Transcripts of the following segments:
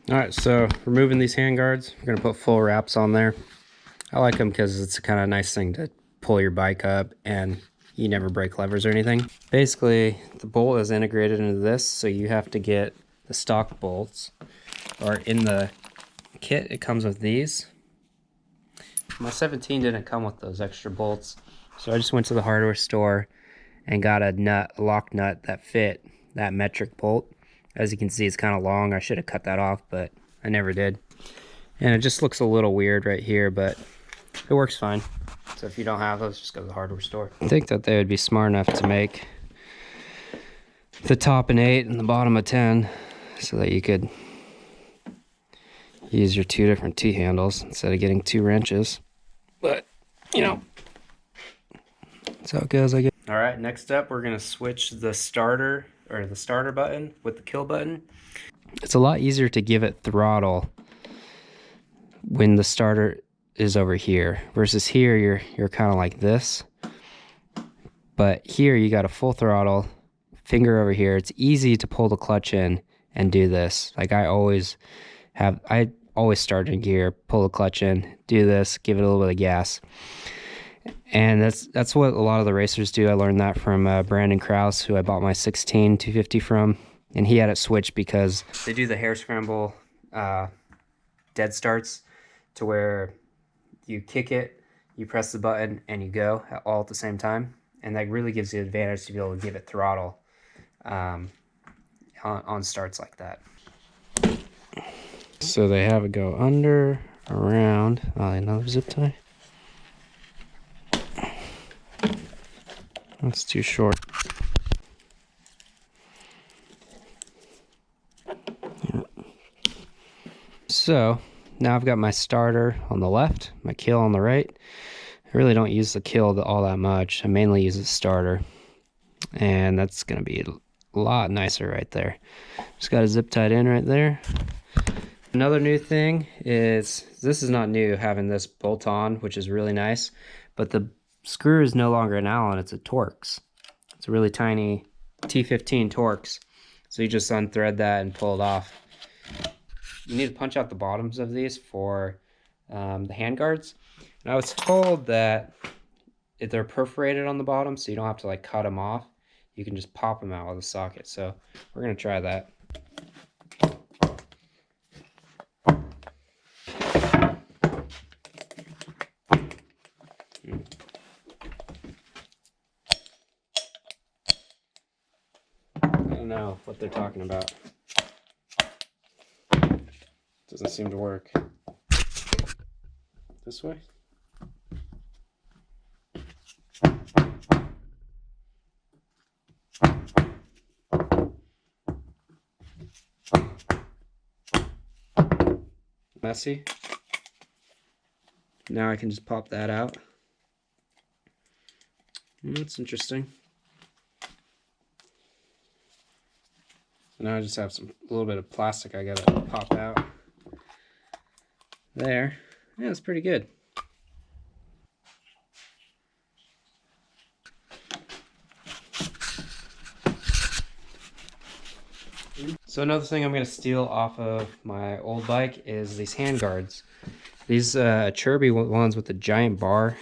All right, so removing these handguards, we're gonna put full wraps on there. I like them because it's a kind of nice thing to pull your bike up and you never break levers or anything. Basically, the bolt is integrated into this, so you have to get the stock bolts, or in the kit it comes with these. My 17 didn't come with those extra bolts, so I just went to the hardware store and got a lock nut that fit that metric bolt. As you can see, it's kind of long. I should have cut that off, but I never did. And it just looks a little weird right here, but it works fine. So if you don't have those, just go to the hardware store. I think that they would be smart enough to make the top an 8 and the bottom a 10, so that you could use your 2 different T-handles instead of getting 2 wrenches. But, you know, that's how it goes, I guess. All right, next up, we're gonna switch the starter, or the starter button with the kill button. It's a lot easier to give it throttle when the starter is over here versus here you're kind of like this, but here you got a full throttle, finger over here. It's easy to pull the clutch in and do this. Like I always start in gear, pull the clutch in, do this, give it a little bit of gas. And that's what a lot of the racers do. I learned that from Brandon Krause, who I bought my 16 250 from, and he had it switched because they do the hair scramble dead starts to where you kick it, you press the button, and you go all at the same time. And that really gives you the advantage to be able to give it throttle on starts like that. So they have it go under, around. Oh, another zip tie. That's too short. Yeah. So now I've got my starter on the left, my kill on the right. I really don't use the kill all that much. I mainly use the starter. And that's going to be a lot nicer right there. Just got a zip tied in right there. Another new thing is, this is not new, having this bolt on, which is really nice, but the screw is no longer an Allen, it's a Torx. It's a really tiny T15 Torx. So you just unthread that and pull it off. You need to punch out the bottoms of these for the handguards. And I was told that if they're perforated on the bottom, so you don't have to like cut them off, you can just pop them out with a socket. So we're gonna try that. I don't know what they're talking about. Doesn't seem to work. This way? Messy. Now I can just pop that out. That's interesting. Now I just have a little bit of plastic I gotta pop out. There. Yeah, it's pretty good. So another thing I'm gonna steal off of my old bike is these handguards. These Acerbis ones with the giant bar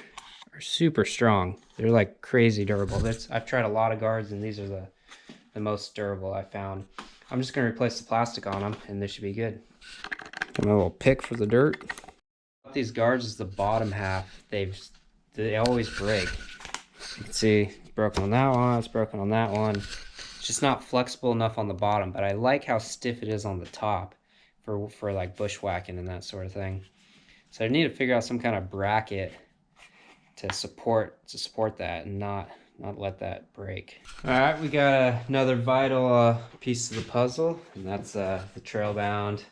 are super strong. They're like crazy durable. I've tried a lot of guards, and these are the most durable I found. I'm just gonna replace the plastic on them, and they should be good. Got my little pick for the dirt. These guards is the bottom half. They always break. You can see it's broken on that one. It's broken on that one. It's just not flexible enough on the bottom. But I like how stiff it is on the top for like bushwhacking and that sort of thing. So I need to figure out some kind of bracket to support that and not let that break. All right, we got another vital piece of the puzzle, and that's the Trailbound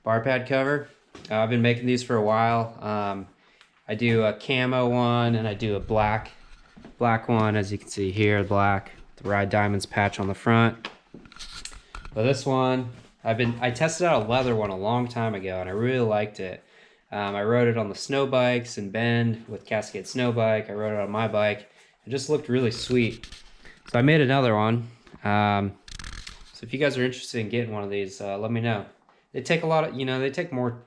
bar pad cover. I've been making these for a while. I do a camo one, and I do a black one, as you can see here, black, the Ride Diamonds patch on the front. But this one, I tested out a leather one a long time ago, and I really liked it. I rode it on the snow bikes in Bend with Cascade Snow Bike. I rode it on my bike. It just looked really sweet. So I made another one. So if you guys are interested in getting one of these, let me know. They take a lot of, they take more,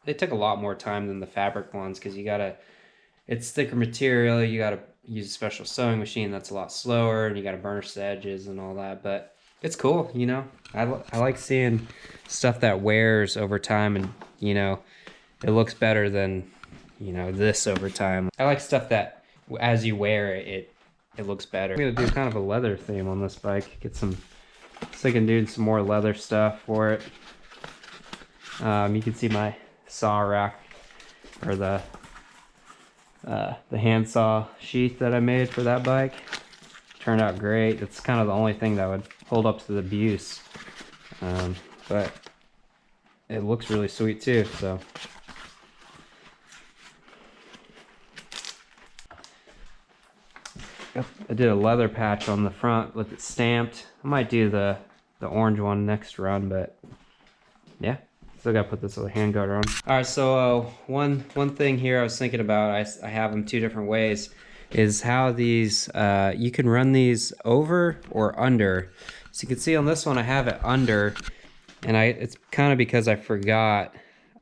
they take a lot more time than the fabric ones because it's thicker material. You gotta use a special sewing machine that's a lot slower, and you gotta burnish the edges and all that. But it's cool, I like seeing stuff that wears over time, and it looks better than this over time. I like stuff that as you wear it, it looks better. I'm gonna do kind of a leather theme on this bike. Get some, thinking doing some more leather stuff for it. You can see my saw rack, or the handsaw sheath that I made for that bike. Turned out great. It's kind of the only thing that would hold up to the abuse, but it looks really sweet too. So I did a leather patch on the front with it stamped. I might do the orange one next run, but yeah, still gotta put this other handguard on. All right, so one thing here I was thinking about, I have them two different ways, is how these, you can run these over or under. So you can see on this one I have it under, and it's kind of because I forgot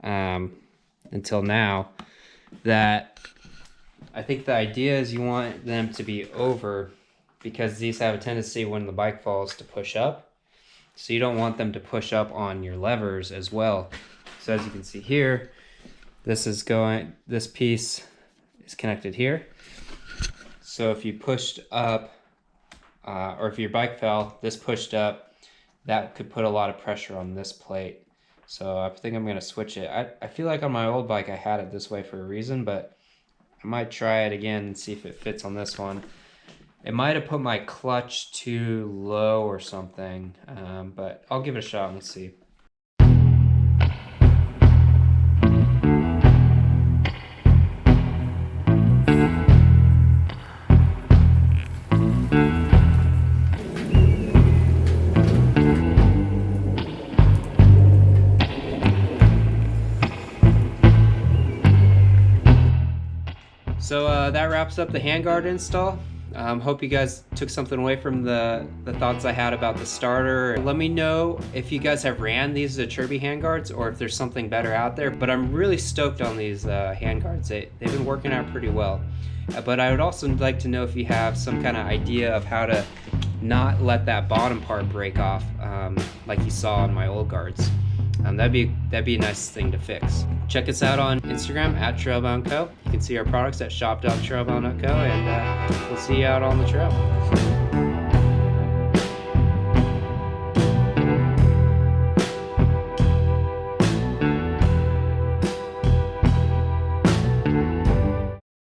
until now that I think the idea is you want them to be over because these have a tendency when the bike falls to push up. So you don't want them to push up on your levers as well. So as you can see here, this piece is connected here. So if you pushed up, or if your bike fell, this pushed up, that could put a lot of pressure on this plate. So I think I'm gonna switch it. I feel like on my old bike I had it this way for a reason, but I might try it again and see if it fits on this one. It might have put my clutch too low or something, but I'll give it a shot and see. So that wraps up the handguard install. Hope you guys took something away from the thoughts I had about the starter. Let me know if you guys have ran these Acerbis handguards or if there's something better out there. But I'm really stoked on these handguards. They've been working out pretty well. But I would also like to know if you have some kind of idea of how to not let that bottom part break off like you saw on my old guards. That'd be a nice thing to fix. Check us out on Instagram at Trailbound Co. You can see our products at shop.trailbound.co, and we'll see you out on the trail.